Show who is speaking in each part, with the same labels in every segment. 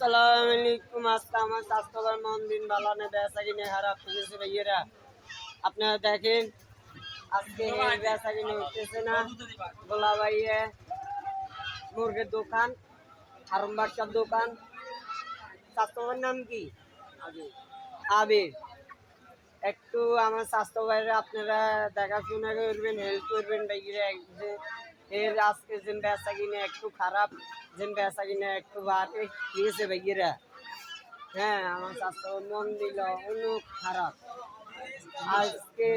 Speaker 1: আসসালামু আলাইকুম। আজকে আমার স্বাস্থ্যকর মন দিন ভালো নেই, বেচা কিনে খারাপ হয়েছে ভাইয়েরা। আপনারা দেখেন আজকে বেচা কিনে উঠতেছে না। গোলা ভাইয়ে মুরগের দোকান, হারুন বাদশার দোকান। স্বাস্থ্যকর নাম কি? আবির। একটু আমার স্বাস্থ্য ভাইরা আপনারা দেখাশোনা করবেন, হেল্প করবেন ভাইয়েরা। এর আজকে যে বেচা কিনে একটু খারাপ, যে বেচা কিনে একটু বাড়ে গিয়েছে ভাইয়েরা। হ্যাঁ, আমার স্বাস্থ্য মন দিল অনেক খারাপ আজকে।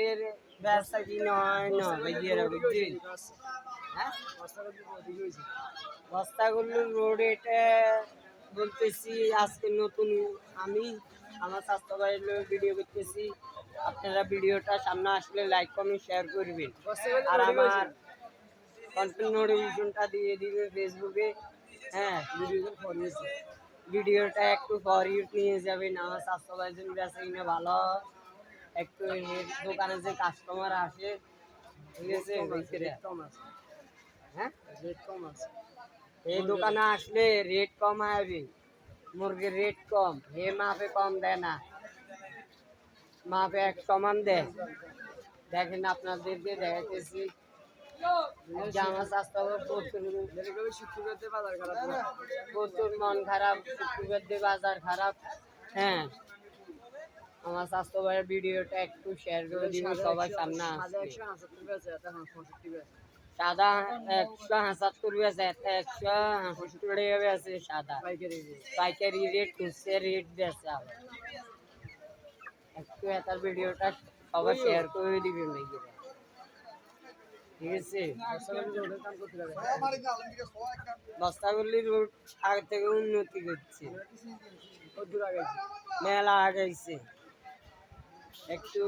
Speaker 1: এর বেচা কিনে হয় না ভাইয়েরা, বুঝছেন? হ্যাঁ, বস্তাগুলো রোড এটা বলতেছি আজকে নতুন। আমি আমার স্বাস্থ্য ভাইয়ের ভিডিও করতেছি, আপনারা ভিডিওটা সামনে আসলে লাইক কমেন্ট শেয়ার করবেন, আর আমার কন্টেন্ট নোটিফিকেশনটা দিয়ে দিবে ফেসবুকে। হ্যাঁ, ভিডিওটা একটু ফর ইউজ নিয়ে যাবেন। আমার স্বাস্থ্য ভাইয়ের জন্য বেচা কিনে ভালো, একটু এর দোকানে যে কাস্টমার আসে, ঠিক আছে? হ্যাঁ, রেট কম আছে। এই দোকানে আসলে রেট কম হবে, মুরগির রেট কম। হে মাপে কম দেয় না, মাপে এক সমান দেয়। দেখেন আপনাদেরকে দেখাতেছি আমার স্বাস্থ্য প্রচুর মন খারাপ, শুক্রবার দিয়ে বাজার খারাপ। হ্যাঁ, আমার স্বাস্থ্য ভাইয়ের ভিডিওটা একটু শেয়ার করে দিবেন সবার সামনে। সাদা 175 বেচে, 165 টাকা বেচে সাদা পাইকারি রেট, খুচরা রেট বেচে আবার। একটু এটার ভিডিওটা সবাই শেয়ার করে দিবেন ভাইয়েরা, ঠিক আছে? বস্তাগুলির রোড আগে থেকে উন্নতি করছে, মেলা আগাইছে। একটু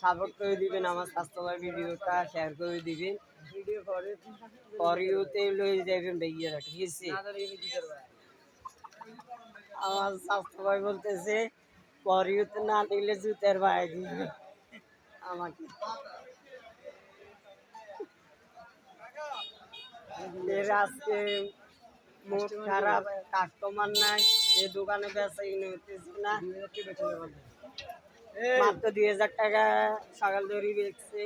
Speaker 1: সাপোর্ট করে দিবেন, আমার স্বাস্থ্যকর ভিডিওটা শেয়ার করে দিবেন। পরেতে লয়ে যাবেন ভাইয়েরা, ঠিক আছে? আমার স্বাস্থ্য ভাই বলতেছে পরেতে না নিলে জুতের ভাই দিবে আমাকে। এর আজকে মুড খারাপ, কাস্টমার নাই, এই দোকানে বেচা কিনে হতেছে না। মাত্র 2000 টাকা সকাল ধরে বেচছে,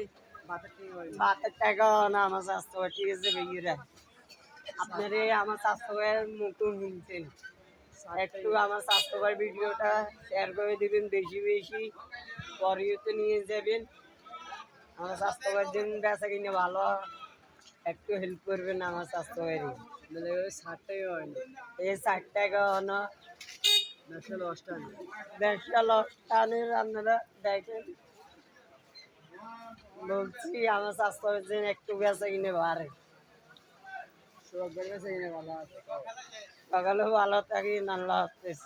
Speaker 1: ভাতের টাকা না আমার স্বাস্থ্য ভাই, ঠিক আছে ভাইয়েরা? আপনারা আমার স্বাস্থ্য ভাইয়ের মুখ শুনছেন, একটু আমার স্বাস্থ্য ভাই ভিডিওটা শেয়ার করে দিবেন বেশি বেশি, পরেতে নিয়ে যাবেন। আমার স্বাস্থ্য ভাইয়ের জন্য বেচা কিনে ভালো, একটু হেল্প করবেন আমার স্বাস্থ্য ভাইয়ের। 60 টাকা হয় না, এই 60 টাকা না, 150 টানের আপনারা দেখেন। বলছি আমার স্বাস্থ্য ভাইয়ের জন্য একটু বেচা কিনে বাড়ে, সকালে ভালো থাকি। আল্লাহ হাফেজ।